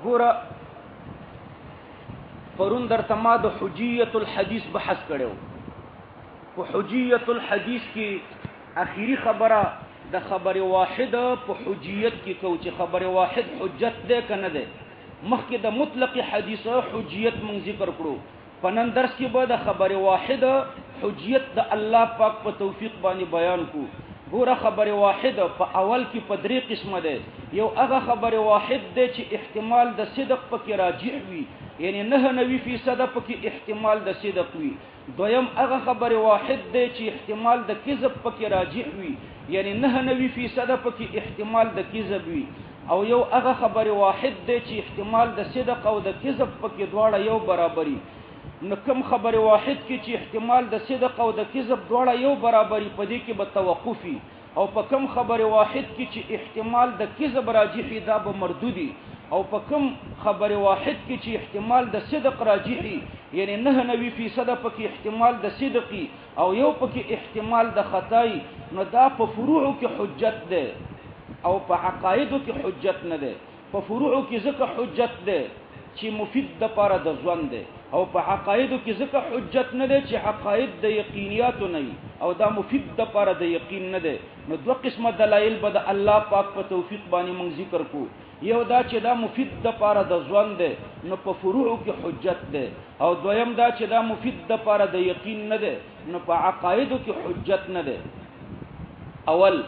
ګوره پرون درته ما د حجیت الحدیث بحث کړو. په حجیت الحدیث کې اخیری خبره د خبر واحد په حجیت کې کو چې خبر واحد حجت ده کنه ده. مخکې د مطلق حدیث حجیت مونږ ذکر کړو. په نن درس کې به د خبر واحد حجیت د الله پاک په توفیق باندې بیان کو. ګوره خبر واحد په اول کې په درې قسمه ده. یو هغه خبر واحد ده چې احتمال د صدق پکې راجح وي، یعنی 99% پکې احتمال د صدق وي. دویم هغه خبر واحد ده چې احتمال د کذب پکې راجح وي، یعنی 99% پکې احتمال د کذب وي. او یو هغه خبر واحد ده چې احتمال د صدق او د کذب پکې دواړه یو برابري. نو کوم خبر واحد کې چې احتمال د صدق او د کذب دواړه یو برابري، په دې کې به توقفي. او په کوم خبر واحد کې چې احتمال د کذب راجحي دا به مردودي. او په کوم خبر واحد کې چې احتمال د صدق راجحي، یعنی 99% پکې احتمال د صدقي او یو پکې احتمال د خطای، نو دا په فروعو کې حجت ده او په عقایدو کې حجت نه ده. په فروعو کې ځکه حجت ده چې مفید د پاره د ژوند ده، او په عقایدو کې ځکه حجت نه ده چې عقاید د یقینیاتو نه او دا مفید د پاره د یقین نه ده. نو دوه قسمه دلایل به د الله پاک په توفیق باندې مونږ ذکر کو. یو دا چې دا مفید د پاره د ژوند ده، نو په فروعو کې حجت ده. او دویم دا چې دا مفید د پاره د یقین نه ده، نو په عقایدو کې حجت نه ده. اول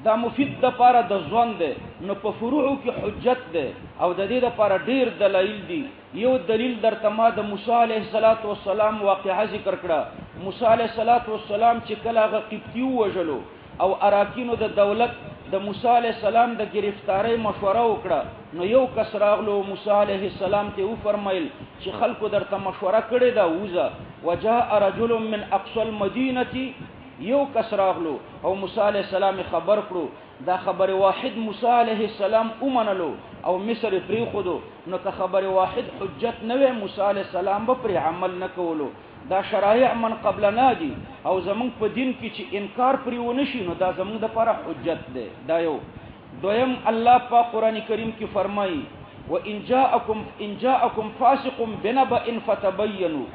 دا مفید د پاره د ژوند ده، نو په فروعو کې حجت ده. او د دې لپاره ډیر دلایل دي. یو دلیل درته ما د موسی علیه السلام واقعه ذکر کړه. موسی علیه السلام چې کله هغه قبطي وژلو او اراکینو د دولت د موسی علیه السلام د گرفتاری مشوره وکړه، نو یو کس راغلو موسی علیه السلام ته وفرمایل چې خلکو درته مشوره کړې ده وځه. وجاء رجل من اقصى المدینه، یو کس راغلو او موسی علیه السلام خبر کړو. دا خبر واحد موسی علیه السلام اومنلو او مصر پری خودو. نو که خبر واحد حجت نه وي، موسی علیه السلام به پر عمل نکولو. دا شرایع من قبل نه دي، او زمونږ په دین کې چې انکار پرې ونشي، نو دا زمونږ د لپاره حجت ده. دا یو. دویم الله په قران کریم کې فرمایي ان جاءکم فاسق بنبأ فتبینوا.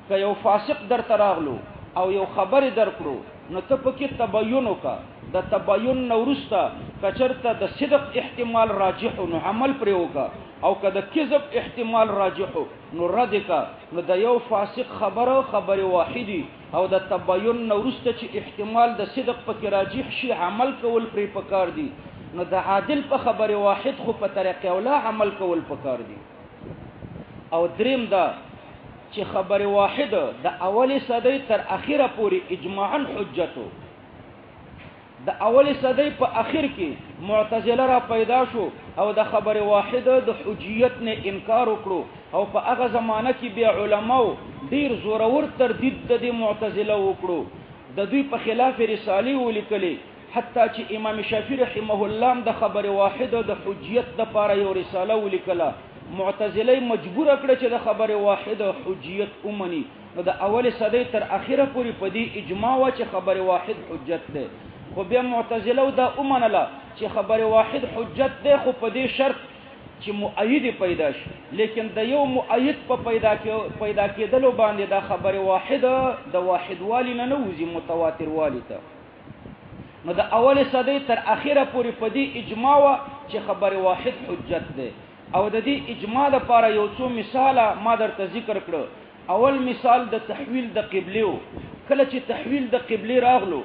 که یو فاسق در تراغلو او یو خبر درکړو، نو ته پکې تبین وکړه. د تبین نورسته کچرته د صدق احتمال راجح، نو عمل پرې وکړه. او که د کذب احتمال راجح، نو رد کا. نو د یو فاسق خبر واحدی او د تبین نورسته چې احتمال د صدق پکې راجح شي، عمل کول پرې پکار دي. نو د عادل په خبر واحد خو په طریقې اوله عمل کول پکار دي. او دریم دا چې خبر واحد د اولی صدی تر اخیره پوری اجماعا حجتو. د اولی صدی په اخر کې معتزله را پیدا شو او د خبر واحد د حجیت نه انکار وکړو. او په هغه زمانه کې بیا علماو ډیر زورور تردید د معتزله وکړو. د دوی په خلاف رسالې ولیکلې، حتی چې امام شافعی رحمه الله د خبر واحد د حجیت د لپاره یو رساله ولیکله. معتزله مجبور کړه چې د خبر واحد حجیت اومني. نو د اول صدی تر اخره پوری په دې اجماع و چې خبر واحد حجت ده. خو بیا معتزله دا اومنله چې خبر واحد حجت ده، خو په دې شرط چې مؤید پیدا شي. لیکن د یو مؤید په پیدا کېدلو باندې دا خبر واحد د واحد والی نه وځي متواتر والی ته. نو د اول صدی تر اخره پوری په دې اجماع و چې خبر واحد حجت ده. او د دې اجماع لپاره یو څو مثاله ما درته ذکر کړو. اول مثال د تحویل د قبله. کله چې تحویل د قبله راغلو،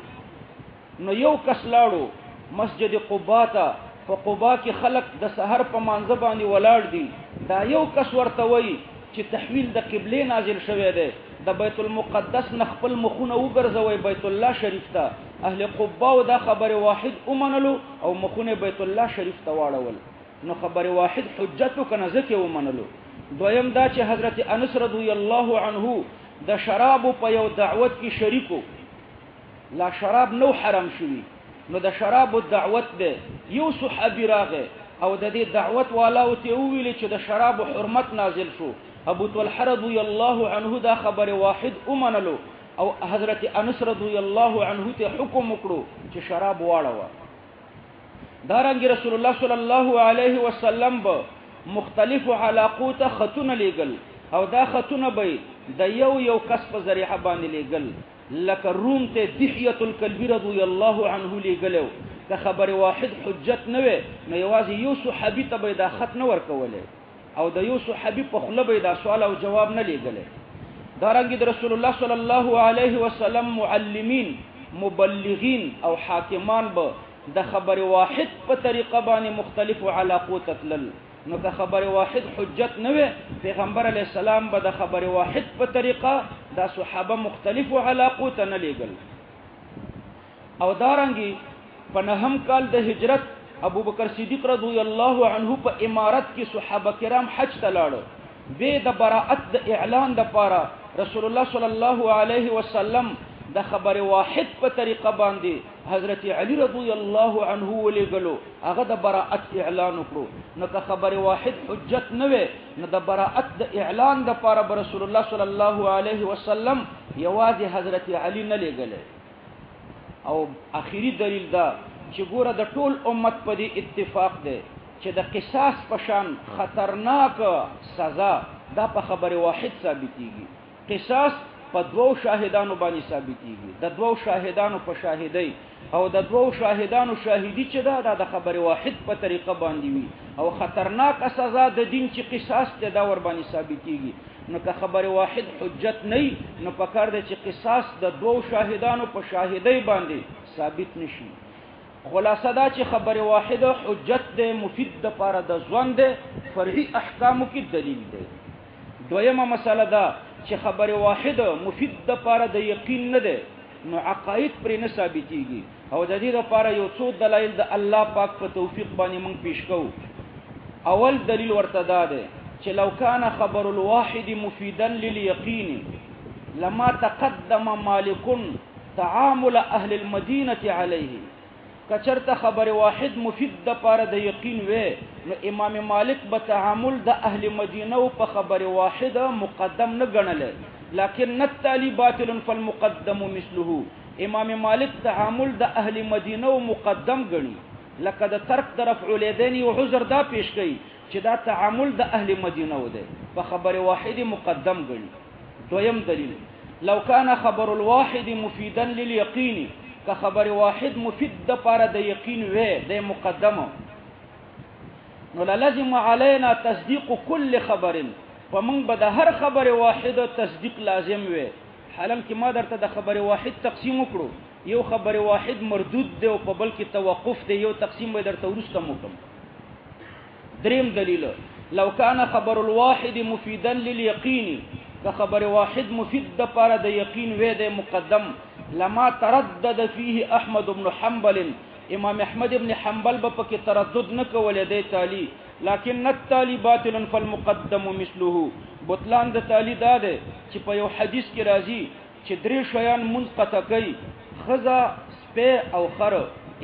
نو یو کس لاړو مسجد قباء ته. په قباء کې خلک د سحر په مانځه باندې ولاړ دي. دا یو کس ورته وایي چې تحویل د قبله نازل شوی دی، د بیت المقدس نه خپل مخونه وګرځوي بیت الله شریف ته. اهل قباء دا خبر واحد اومنلو او مخونه بیت الله شریف ته واړول. نو خبر واحد حجت کنه ځکه ومنلو. دویم دا چې حضرت انس رضی الله عنه د شراب په یو دعوت کې شریکو. لا شراب نو حرام شوی، نو د شراب دعوت ده. یو صحابي راغه او د دې دعوت والاو ته ویل چې د شراب حرمت نازل شو. ابو طلحه رضی الله عنه دا خبر واحد ومنلو، او حضرت انس رضی الله عنه ته حکم وکړو چې شراب واړه. دارنګ رسول الله صلی الله علیه وسلم به مختلف علاقو ته خطونه لېږل او دا خطونه به د یو کس په ذریعه باندې لېږل لکه روم ته دحیة الکلبی رضی الله عنه لېږلو که خبر واحد حجت نه وي نو یوازې یو صحابي ته به دا خط نه ورکولی او د یو صحابي په خوله به دا سوال او جواب نه لېږلی دارنګه د رسول الله صلی الله علیه وسلم معلمین مبلغین او حاکمان به د خبر واحد په طریقه باندې مختلف علاقو تتلل نو که خبر واحد حجت نه وي پیغمبر علیه السلام به د خبر واحد په طریقه دا صحابه مختلف علاقو ته نه لېږل او دارنګه په نهم کال د هجرت ابو بکر صدیق رضی الله عنه په امارت کې صحابه کرام حج ته لاړو به د براءت د اعلان د پاره رسول الله صلی الله علیه وسلم د خبر واحد په طریقه باندې حضرت علی رضی الله عنه ولېږلو هغه د براءت اعلان وکړو نو که خبر واحد حجت نه وي نو د براءت د اعلان د پاره رسول الله صلی الله علیه وسلم یوازې حضرت علی نه لېږلی او اخیری دلیل دا چې ګوره د ټول امت په دې اتفاق دی چې د قصاص په شان خطرناک سزا دا په خبر واحد ثابتېږي قصاص په دوو شاهدانو باندې ثابتېږي د دوو شاهدانو په شاهدۍ او د دوو شاهدانو شاهدي چې دا د خبر واحد په طریقه باندې وي او خطرناک سزا د دین چې قصاص ته دا ور باندې ثابتېږي نو که خبر واحد حجت نه نو پکار دی چې قصاص د دوو شاهدانو په شاهدۍ باندې ثابت نشي خلاصه دا چې خبر واحد حجت دی مفید د پاره د ژوند دی فرعي احکامو کې دلیل دی دویمه مسله دا چې خبر واحد مفید د پاره د یقین نه دی نو عقاید پرې نه ثابتېږي او د دې لپاره یو څو دلایل د الله پاک په توفیق باندې موږ پیش کوو اول دلیل ورته دا دی چې لو کان خبر الواحد مفیدا لليقین لما تقدم مالک تعامل اهل المدینه علیه کچرته خبر واحد مفید د پاره د یقین وې نو امام مالک به تعامل د اهل مدینه په خبر واحد مقدم نه ګڼل لكن التالي باطل فالمقدم مثله امام مالک تعامل د اهل مدینه مقدم ګڼي لکه د ترک د رفع الیدین او عذر دا پیش کړي چې دا تعامل د اهل مدینه و دی په خبر واحد مقدم ګڼي دویم دلیل لو كان خبر الواحد مفيدا لليقين که خبر واحد مفید د پاره د یقین وې د مقدمه نو لازم علينا تصديق كل خبر فمن به د هر خبر واحد تصدیق لازم وې حالانکه ما درته د خبر واحد تقسیم وکړو یو خبر واحد مردود دی او په بل کې توقف دی یو تقسیم به درته ورسته وکم دریم دلیل لو كان خبر الواحد مفيدا لليقين که خبر واحد مفید د پاره د یقین وې د مقدم لما تردد فيه احمد بن حنبل امام احمد بن حنبل په کې تردد نه کولې دی تالی لكن التالي باطل فالمقدم مثله بطلان د تالی دا ده چې په یو حدیث کې راځي چې درې شیان منقطع کوي خزا سپه او خر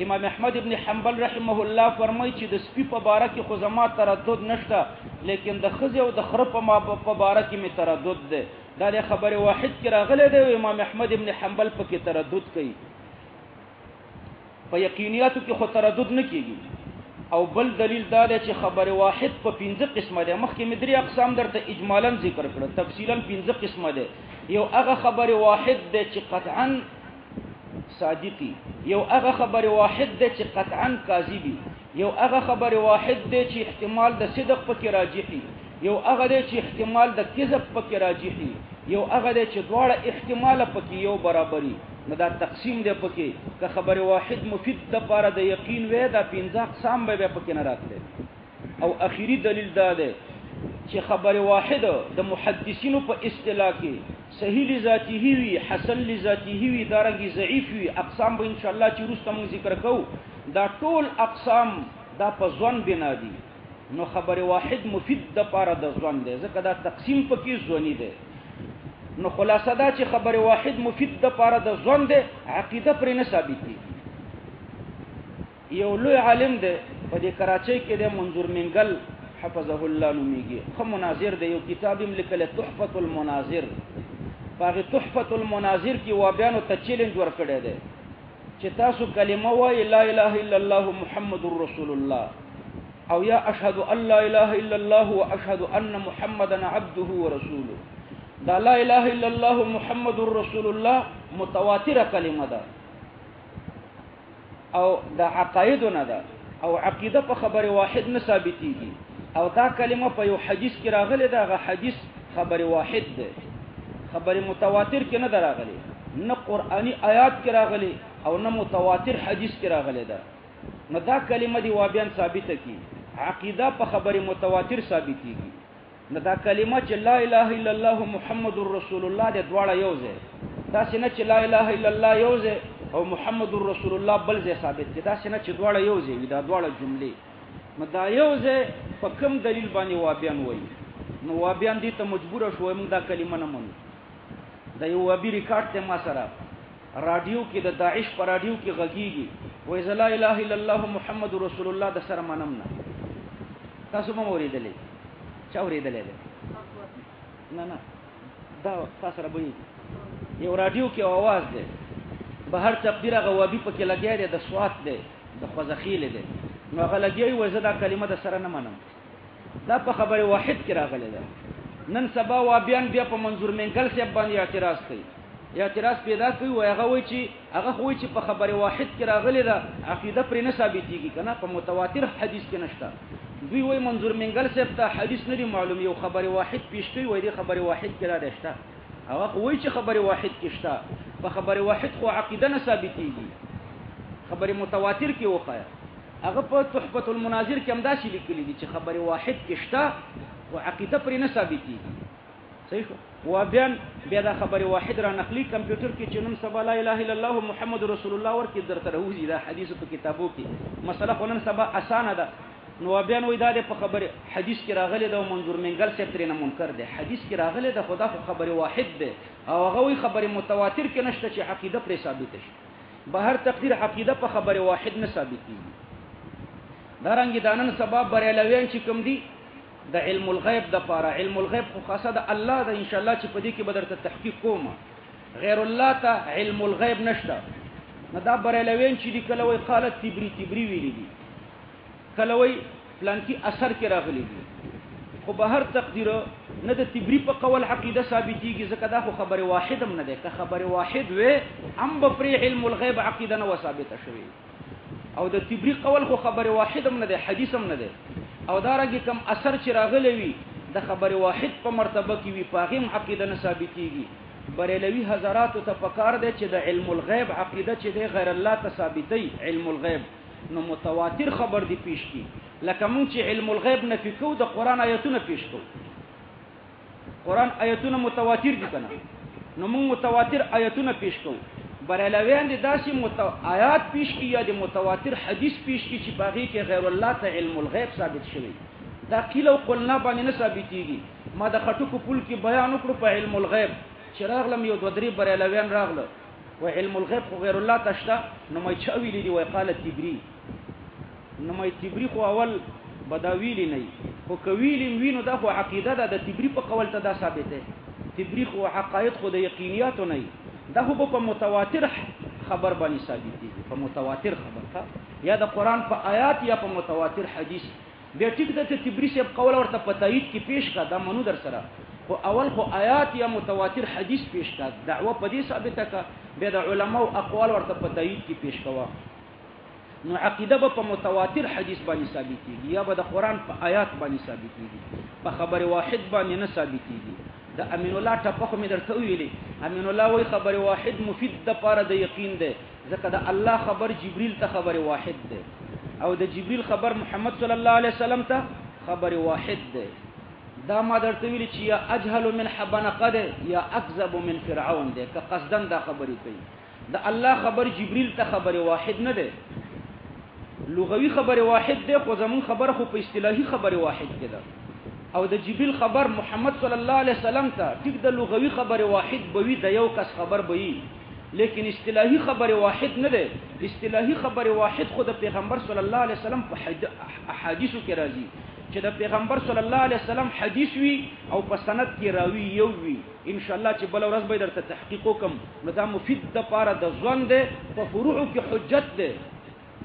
امام احمد ابن حنبل رحمه الله فرمایي چې د سپي په باره کې خو زما تردد نشته لیکن د خزه او د خر په باره کې می تردد ده دا د خبر واحد کې راغلی دی امام احمد ابن حنبل په کې تردد کوي په یقینیاتو کې خو تردد نه کیږي او بل دلیل دا دی چې خبر واحد په 15 قسمه ده مخکې مې درې اقسام درته اجمالا ذکر کړل تفصیلا 15 قسمه ده یو هغه خبر واحد ده چې قطعا صادقي یو هغه خبر واحد ده چې قطعا کاذبي یو هغه خبر واحد ده چې احتمال د صدق پکې راجحي یو هغه ده چې احتمال د کذب پکې راجحي یو هغه ده چې دواړه احتمال پکې یو برابري نو دا تقسیم دی پکې که خبر واحد مفید د پاره د یقین وې دا 15 اقسام به پکې نه راتله او اخیری دلیل دا ده چې خبر واحد د محدثینو په اصطلاح کې صحیح لذاتی وي حسن لذاتی وي دارنګي ضعیف وي اقسام به ان شاء الله چې روز تم ذکر کوو دا ټول اقسام دا په ځوان بنا دي نو خبر واحد مفید د پاره د ځوان دی ځکه دا تقسیم پکې ځونی دی نو خلاصه دا چې خبر واحد مفید د پاره د ځوان دی عقیده پر نه ثابت دي یو لوی عالم دی په دې کراچۍ کې د منظور منګل حفظه الله نوميږي خو مناظر دی یو کتاب یې لیکل تحفه المناظر هغه تحفه المناظر کې و بیان ته چیلنج ورکړی دی چې تاسو کلمه وای لا اله الا الله محمد رسول الله او یا اشهد ان لا اله الا الله واشهد ان محمدا عبده ورسوله. دا لا اله الا الله محمد رسول الله متواتره کلمه ده او دا عقاید نه ده او عقیده په خبر واحد نه ثابتېږي او دا کلمه په یو حدیث کې راغلی ده. هغه حدیث خبر واحد ده، خبر متواتر کې نه ده راغلی، نه قرآنی آیات کې راغلی او نه متواتر حدیث کې راغلی ده. نو دا کلمه دی وابیان ثابته کی، عقیده په خبر متواتر ثابتېږي. نو دا کلمه چې لا اله الا الله محمد رسول الله د دواړه یو ځای، دا څنګه چې لا اله الا الله یو ځای او محمد رسول الله بل ځای ثابت دي، دا څنګه چې دواړه یو ځای وي، دا دواړه جملې. نو دا یو ځای په کوم دلیل باندې وابیان وایي؟ نو وابیان دي ته مجبور شو موږ دا کلمه نه منو. دا یو وابي ریکارډ ته ما سره رادیو کې د داعش پر رادیو کې غږیږي، وای لا اله الا الله محمد رسول الله د سره منم نه. تاسو مو اوریدلې؟ چا اوریدلې؟ نه دا تاسو سره به یو رادیو کې आवाज ده، بهر تقدیر غوابي پکې لګیا دی، د سوات دی، د خوځخیل دی. نو هغه لګیای وای زه دا کلمه د سره نه منم. دا په خبر واحد کې راغلی ده. نن سبا وابیان بیا په منظور منګل صاحب باندې اعتراض کوي، اعتراض پیدا کوي، وای هغه وای چې په خبر واحد کې راغلی ده، عقیده پرې نه ثابتېږي کنه، په متواتر حدیث کې نشته. دوی وای منظور منګل صاحب ته حدیث نه دی معلوم، یو خبر واحد پیش کوي، وای دی خبر واحد کې را دشته. هغه وای چې خبر واحد کې شته، په خبر واحد خو عقیده نه ثابتېږي، خبر متواتر کې وخایا. هغه په تحفة المناظر کې هم داسې لیکلي دي چې خبر واحد کې شته او عقیده پرې نه ثابتېږي. صحیح شو؟ وابیان بیا دا خبر واحد را نقلی کمپیوټر کې چې نن سبا لا اله الا الله محمد رسول الله ورکې درته راوځي، دا حدیثو په کتابو کې مسله خو نن سبا اسانه ده. نو وابیان وای دا په خبر حدیث کې راغلی ده او منظور منګل صاحب ترې نه منکر ده، حدیث کې راغلی ده خدا خو خبر واحد ده او هغه وای خبر متواتر کې نشته چې عقیده پرې ثابت شي. بهر تقدیر عقیده په خبر واحد نه ثابتېږي. دا رنګ دانن سبب بریلویان چې کوم دي د علم الغیب د پاره، علم الغیب خو خاصه د الله د ان شاء الله چې په دې کې بدرته تحقیق کوم، غیر الله ته علم الغیب نشته. نو دا بریلویان چې دی کله وای قالت تبری ویلي دي، کله وای پلان کې اثر کې راغلي دي، خو بهر تقدیر نه د تبری په قول عقیده ثابتېږي، ځکه دا خو خبر واحد هم نه ده. که خبر واحد وې هم به پرې علم الغیب عقیده نه و ثابته شوې، او د تبری قول خو خبر واحد هم نه ده، حدیث هم نه ده. او دا رنګ کم اثر چې راغلی وي د خبر واحد په مرتبه کې وي، په هغې هم عقیده نه ثابتېږي. بریلوي حضراتو ته پکار دی چې د علم الغیب عقیده چې دی غیر الله ته ثابتوي علم الغیب، نو متواتر خبر دی پیش کی. لکه مونږ چې علم الغیب نفي کوو د قرآن آیتونه پیش کوو، قرآن آیتونه متواتر دي کنه، نو مونږ متواتر آیتونه پیش کوو. بریلویان دي داسې آیات پیش کی یا د متواتر حدیث پیش کی چې باغی کې غیر الله ته علم الغیب ثابت شوی. دا قیل او قلنا باندې نه ثابتېږي. ما د خټکو پل کې بیان وکړو په علم الغیب چې راغلم یو دوه درې بریلویان راغله و علم الغیب خو غیر الله ته شته، نو مې چا ویلي دي وای قالت تبری، نو مې تبری خو اول بداویلی نه خو کویلی وینو دا خو عقیده ده، د تبری په قول ته دا ثابت ده. تبری خو عقاید خو د یقینیات نه، دا خو په متواتر خبر باندې ثابتېږي، په متواتر خبر ښه، یا د قرآن په آیات یا په متواتر حدیث. بیا ټیک ده چې تبری صاحب قول ورته په تایید کې پیش کا، دا منو در سره، خو اول خو آیات یا متواتر حدیث پیش کا، دعوه په دې ثابته کا، بیا د علماو اقوال ورته په تایید کې پیش کوا. نو عقیده به په متواتر حدیث باندې ثابتېږي یا به د قرآن په آیات باندې ثابتېږي، په خبر واحد باندې نه ثابتېږي. د امین الله ټپه خو مې درته ویلې، امین الله وایي خبر واحد مفید د پاره د یقین دی، ځکه د الله خبر جبریل ته خبر واحد دی او د جبریل خبر محمد صلی الله علیه وسلم ته خبر واحد دی. دا ما درته ویلې چې یا اجهل من حبنقه دی یا اکذب من فرعون دی، که قصدن دا خبرې کوي. د الله خبر جبریل ته خبر واحد نه دی، لغوي خبر واحد دی، خو زمون خبر خو په اصطلاحي خبر واحد کې ده. او د جبریل خبر محمد صلی الله علیه وسلم ته ټیک د لغوي خبر واحد بوي، د یو کس خبر بوي، لیکن اصطلاحي خبر واحد نه ده. اصطلاحي خبر واحد خو د پیغمبر صلی الله علیه وسلم په احادیثو کې راځي چې د پیغمبر صلی الله علیه وسلم حدیث وي او په سند کې راوي یو وي. ان شاء الله چې بل ورځ به درته تحقیق وکم، نو دا مفید د پاره د ځوان ده، په فروع کې حجت ده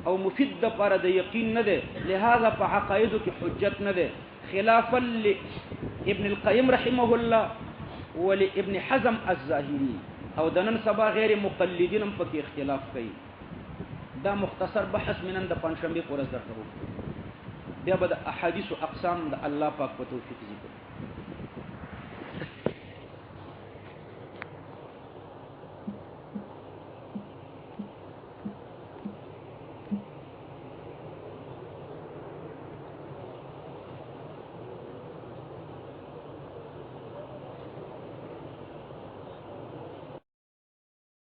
او مفید د پر د یقین نه ده، لہذا په عقایدو کې حجت نه ده. خلافا ابن القیم رحمه الله ولی ابن حزم الظاهری او د نن سبا غیر مقلدین هم پکې اختلاف کوي. دا مختصر بحث منن د پنځشنبه پر ورځ درته وکړو، بیا به د احادیث او اقسام د الله پاک په توفیق ذکر